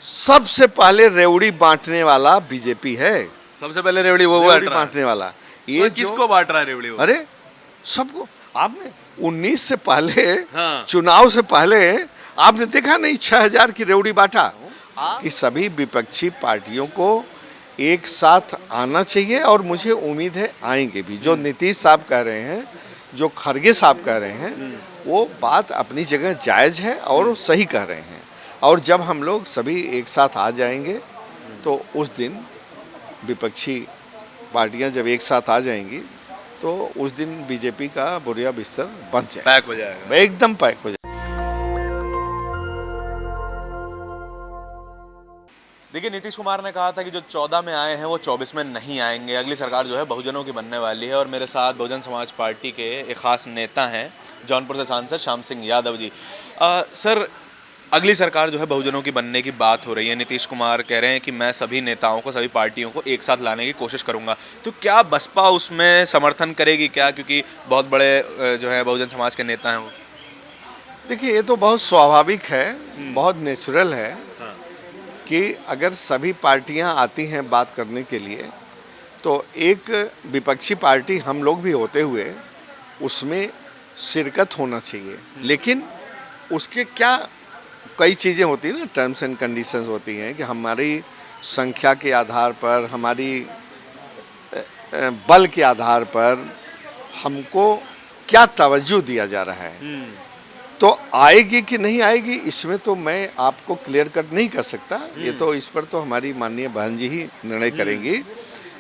सबसे पहले रेवड़ी बांटने वाला बीजेपी है। सबसे पहले रेवड़ी वो रेवड़ी बांट रहा है। बांटने वाला ये और किसको बांट रहा है रेवड़ी वो? अरे सबको। आपने 19 से पहले हाँ। चुनाव से पहले आपने देखा नहीं 6000 की रेवड़ी बांटा कि सभी विपक्षी पार्टियों को एक साथ आना चाहिए और मुझे उम्मीद है आएंगे भी। जो नीतीश साहब कह रहे हैं, जो खड़गे साहब कह रहे हैं, वो बात अपनी जगह जायज़ है और वो सही कह रहे हैं। और जब हम लोग सभी एक साथ आ जाएंगे तो उस दिन विपक्षी पार्टियां जब एक साथ आ जाएंगी तो उस दिन बीजेपी का बुरिया बिस्तर बन जाएगा, पैक हो जाएगा। एकदम पैक हो जाएगा। देखिए, नीतीश कुमार ने कहा था कि जो 14 में आए हैं वो 24 में नहीं आएंगे। अगली सरकार जो है बहुजनों की बनने वाली है। और मेरे साथ बहुजन समाज पार्टी के एक खास नेता हैं, जौनपुर से सांसद श्याम सिंह यादव जी। सर, अगली सरकार जो है बहुजनों की बनने की बात हो रही है। नीतीश कुमार कह रहे हैं कि मैं सभी नेताओं को, सभी पार्टियों को एक साथ लाने की कोशिश करूंगा। तो क्या बसपा उसमें समर्थन करेगी क्या? क्योंकि बहुत बड़े जो है बहुजन समाज के नेता हैं वो। देखिए, ये तो बहुत स्वाभाविक है, बहुत नेचुरल है कि अगर सभी पार्टियां आती हैं बात करने के लिए तो एक विपक्षी पार्टी हम लोग भी होते हुए उसमें शिरकत होना चाहिए। लेकिन उसके क्या कई चीज़ें होती हैं ना, टर्म्स एंड कंडीशंस होती हैं कि हमारी संख्या के आधार पर, हमारी बल के आधार पर हमको क्या तवज्जो दिया जा रहा है। तो आएगी कि नहीं आएगी इसमें तो मैं आपको क्लियर कट नहीं कर सकता। ये तो इस पर तो हमारी माननीय बहन जी ही निर्णय करेंगी।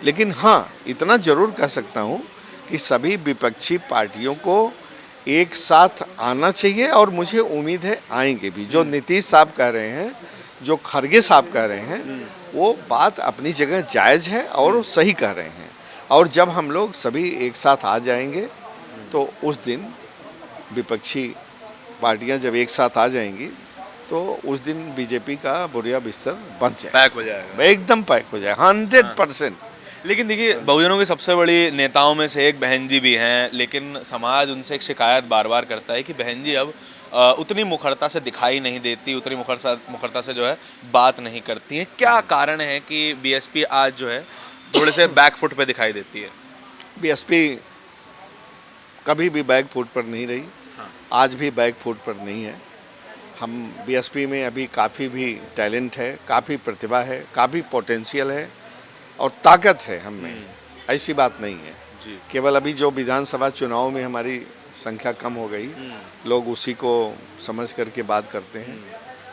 लेकिन हाँ, इतना जरूर कह सकता हूँ कि सभी विपक्षी पार्टियों को एक साथ आना चाहिए और मुझे उम्मीद है आएंगे भी। जो नीतीश साहब कह रहे हैं, जो खड़गे साहब कह रहे हैं, वो बात अपनी जगह जायज़ है और वो सही कह रहे हैं। और जब हम लोग सभी एक साथ आ जाएंगे तो उस दिन विपक्षी पार्टियां जब एक साथ आ जाएंगी तो उस दिन बीजेपी का बुरिया बिस्तर बन जाएगा, पैक हो जाएगा, एकदम पैक हो जाएगा 100%। लेकिन देखिए, बहुजनों की सबसे बड़ी नेताओं में से एक बहन जी भी हैं। लेकिन समाज उनसे एक शिकायत बार बार करता है कि बहन जी अब उतनी मुखरता से दिखाई नहीं देती, उतनी मुखरता से जो है बात नहीं करती हैं। क्या कारण है कि बीएसपी आज जो है थोड़े से बैक फुट पे दिखाई देती है? बीएसपी कभी भी बैक फुट पर नहीं रही, आज भी बैक फुट पर नहीं है। हम बीएसपी में अभी काफ़ी भी टैलेंट है, काफ़ी प्रतिभा है, काफ़ी पोटेंशियल है और ताकत है हम में, ऐसी बात नहीं है जी। केवल अभी जो विधानसभा चुनाव में हमारी संख्या कम हो गई, लोग उसी को समझ करके बात करते हैं।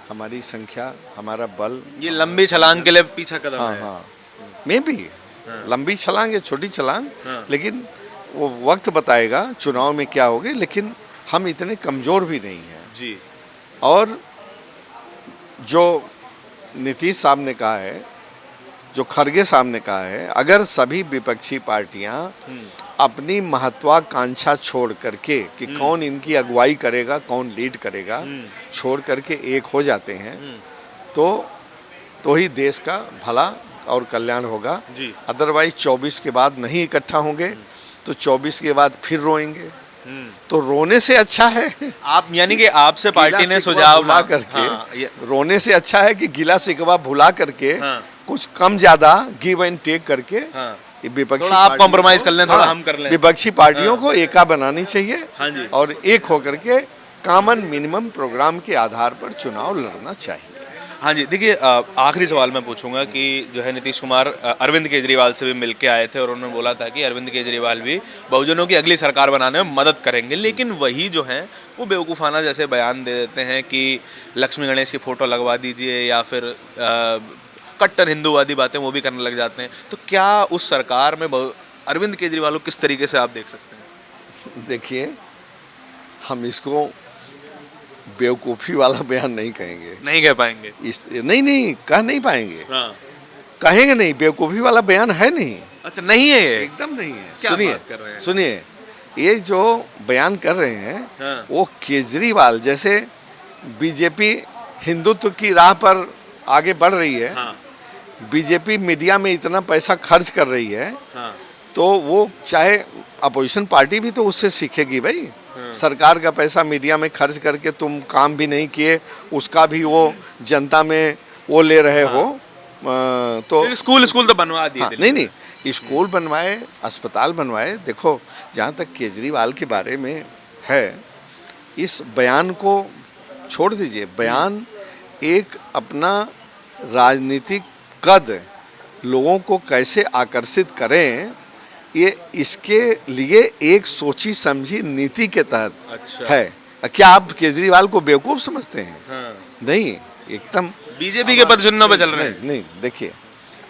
हमारी संख्या, हमारा बल, ये लंबी छलांग के लिए पीछा कदम है। हाँ, मैं भी लंबी छलांग या छोटी छलांग, लेकिन वो वक्त बताएगा चुनाव में क्या होगी। लेकिन हम इतने कमज़ोर भी नहीं हैं जी। और जो नीतीश साहब ने कहा है, जो खड़गे साहब ने कहा है, अगर सभी विपक्षी पार्टियां अपनी महत्वाकांक्षा छोड़ करके कि कौन इनकी अगुवाई करेगा, कौन लीड करेगा, छोड़ करके एक हो जाते हैं तो ही देश का भला और कल्याण होगा। अदरवाइज 24 के बाद नहीं इकट्ठा होंगे तो 24 के बाद फिर रोएंगे। तो रोने से अच्छा है आप, यानी कि आपसे पार्टी ने सुझाव भुला करके, रोने से अच्छा है कि गिला शिकवा भुला करके कुछ कम ज्यादा गिव एंड टेक करके विपक्षी आप कॉम्प्रोमाइज कर लें, थोड़ा हम कर लें। विपक्षी पार्टियों को एका बनानी चाहिए और एक होकर के कॉमन मिनिमम प्रोग्राम के आधार पर चुनाव लड़ना चाहिए। हाँ जी, देखिए, आखिरी सवाल मैं पूछूंगा कि जो है नीतीश कुमार अरविंद केजरीवाल से भी मिलके आए थे और उन्होंने बोला था कि अरविंद केजरीवाल भी बहुजनों की अगली सरकार बनाने में मदद करेंगे। लेकिन वही जो है वो बेवकूफ़ाना जैसे बयान दे देते हैं कि लक्ष्मी गणेश की फ़ोटो लगवा दीजिए या फिर कट्टर हिंदूवादी बातें वो भी करने लग जाते हैं। तो क्या उस सरकार में अरविंद केजरीवाल को किस तरीके से आप देख सकते हैं? देखिए, हम इसको बेवकूफ़ी वाला बयान नहीं कहेंगे, नहीं कह पाएंगे, नहीं कह नहीं पाएंगे, कहेंगे नहीं, बेवकूफ़ी वाला बयान है नहीं। अच्छा, नहीं है ये? एकदम नहीं है। सुनिए, ये जो बयान कर रहे हैं वो केजरीवाल जैसे बीजेपी हिंदुत्व की राह पर आगे बढ़ रही है, बीजेपी मीडिया में इतना पैसा खर्च कर रही है, तो वो चाहे अपोजिशन पार्टी भी तो उससे सीखेगी भाई। सरकार का पैसा मीडिया में खर्च करके तुम काम भी नहीं किए, उसका भी वो जनता में वो ले रहे हो तो स्कूल तो बनवा दिए हाँ, दिल्ली नहीं नहीं, स्कूल बनवाए, अस्पताल बनवाए। देखो, जहाँ तक केजरीवाल के बारे में है, इस बयान को छोड़ दीजिए। बयान एक अपना राजनीतिक कद लोगों को कैसे आकर्षित करें, ये इसके लिए एक सोची समझी नीति के तहत अच्छा। है। क्या आप केजरीवाल को बेवकूफ़ समझते हैं? हाँ। नहीं, एकदम बीजेपी के पदचिन्हों पे चल रहे हैं। नहीं, देखिए,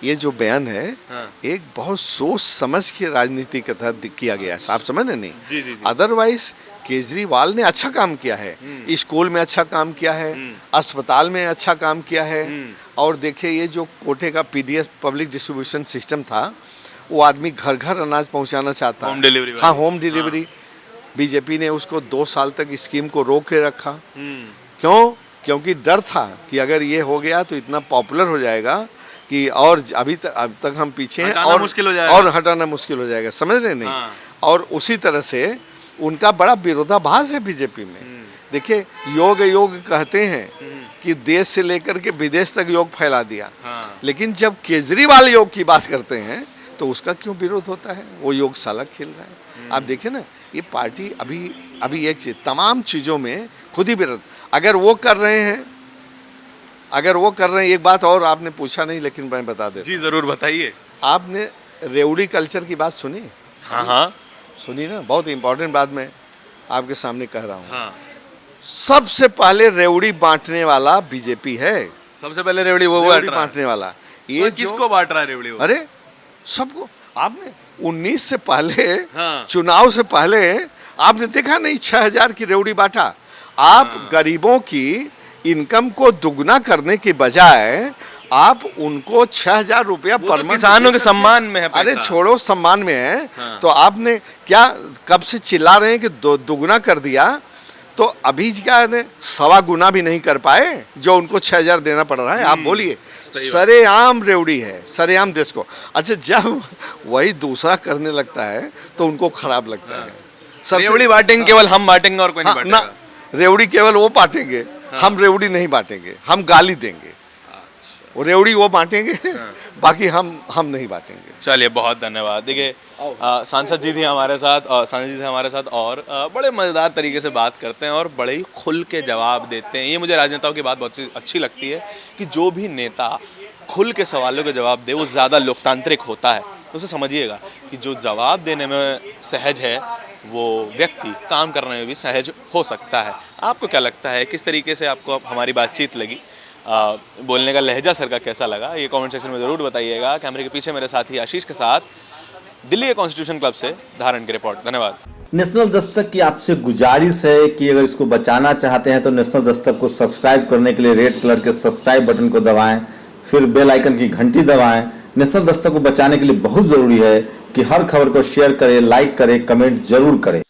ये जो बयान है हाँ। एक बहुत सोच समझ के राजनीति के तहत किया गया है। आप समझ रहे नहीं? जी। अदरवाइज केजरीवाल ने अच्छा काम किया है, स्कूल में अच्छा काम किया है, अस्पताल में अच्छा काम किया है। और देखिए, ये जो कोटे का पीडीएस पब्लिक डिस्ट्रीब्यूशन सिस्टम था, वो आदमी घर घर अनाज पहुंचाना चाहता होम डिलीवरी। हाँ, होम डिलीवरी। बीजेपी ने उसको 2 साल तक स्कीम को रोक के रखा। क्यों? क्योंकि डर था कि अगर ये हो गया तो इतना पॉपुलर हो जाएगा कि और अब तक हम पीछे हैं और मुश्किल हो जाएगा। और हटाना मुश्किल हो जाएगा। समझ रहे नहीं? हाँ। और उसी तरह से उनका बड़ा विरोधाभास है बीजेपी में। देखिए, योग कहते हैं कि देश से लेकर के विदेश तक योग फैला दिया। हाँ। लेकिन जब केजरीवाल योग की बात करते हैं तो उसका क्यों विरोध होता है? वो योगशाला खेल रहा है। आप देखिए ना, ये पार्टी अभी एक चीज, तमाम चीज़ों में खुद ही विरोध। अगर वो कर रहे हैं, एक बात और आपने पूछा नहीं, लेकिन मैं बता देता। जी जरूर बताइए। आपने रेवड़ी कल्चर की बात सुनी? हाँ। सुनी ना? बहुत इंपॉर्टेंट बात मैं आपके सामने कह रहा हूँ। हाँ। सबसे पहले रेवड़ी बांटने वाला बीजेपी है। सबसे पहले रेवड़ी वो रेवड़ी बांटने वाला ये किसको बांट रहा है रेवड़ी वो? अरे सबको। आपने 19 से पहले, हाँ। चुनाव से पहले आपने देखा नहीं 6000 की रेवड़ी बांटा? आप गरीबों की इनकम को दुगना करने के बजाय आप उनको 6000 रुपया पर मंथ, किसानों के सम्मान में है पैसा। अरे छोड़ो, सम्मान में है। हाँ। तो आपने क्या, कब से चिल्ला रहे हैं कि दुगना कर दिया, तो अभी क्या है, 1.25 गुना भी नहीं कर पाए जो उनको 6000 देना पड़ रहा है। आप बोलिए, सरेआम रेवड़ी है, सरेआम देश को। अच्छा, जब वही दूसरा करने लगता है तो उनको खराब लगता है। रेवड़ी बांटेंगे केवल हम बांटेंगे और कोई नहीं हाँ, बांटेगा। रेवड़ी केवल वो बांटेंगे। हम रेवड़ी नहीं बांटेंगे, हम गाली देंगे। वो रेवड़ी वो बांटेंगे, बाकी हम नहीं बांटेंगे। चलिए, बहुत धन्यवाद। देखिए, सांसद जी थी हमारे साथ और बड़े मज़ेदार तरीके से बात करते हैं और बड़े ही खुल के जवाब देते हैं। ये मुझे राजनेताओं की बात बहुत अच्छी लगती है कि जो भी नेता खुल के सवालों के जवाब दे वो ज़्यादा लोकतांत्रिक होता है। उसे समझिएगा कि जो जवाब देने में सहज है वो व्यक्ति काम करने में भी सहज हो सकता है। आपको क्या लगता है, किस तरीके से आपको हमारी बातचीत लगी? बोलने का लहजा सर का कैसा लगा, ये कमेंट सेक्शन में ज़रूर बताइएगा। कैमरे के पीछे मेरे साथी आशीष के साथ दिल्ली के कॉन्स्टिट्यूशन क्लब से धारण की रिपोर्ट। धन्यवाद। नेशनल दस्तक की आपसे गुजारिश है कि अगर इसको बचाना चाहते हैं तो नेशनल दस्तक को सब्सक्राइब करने के लिए रेड कलर के सब्सक्राइब बटन को दबाएं, फिर बेल आइकन की घंटी दबाएं। नेशनल दस्तक को बचाने के लिए बहुत ज़रूरी है कि हर खबर को शेयर करें, लाइक करें, कमेंट जरूर करें।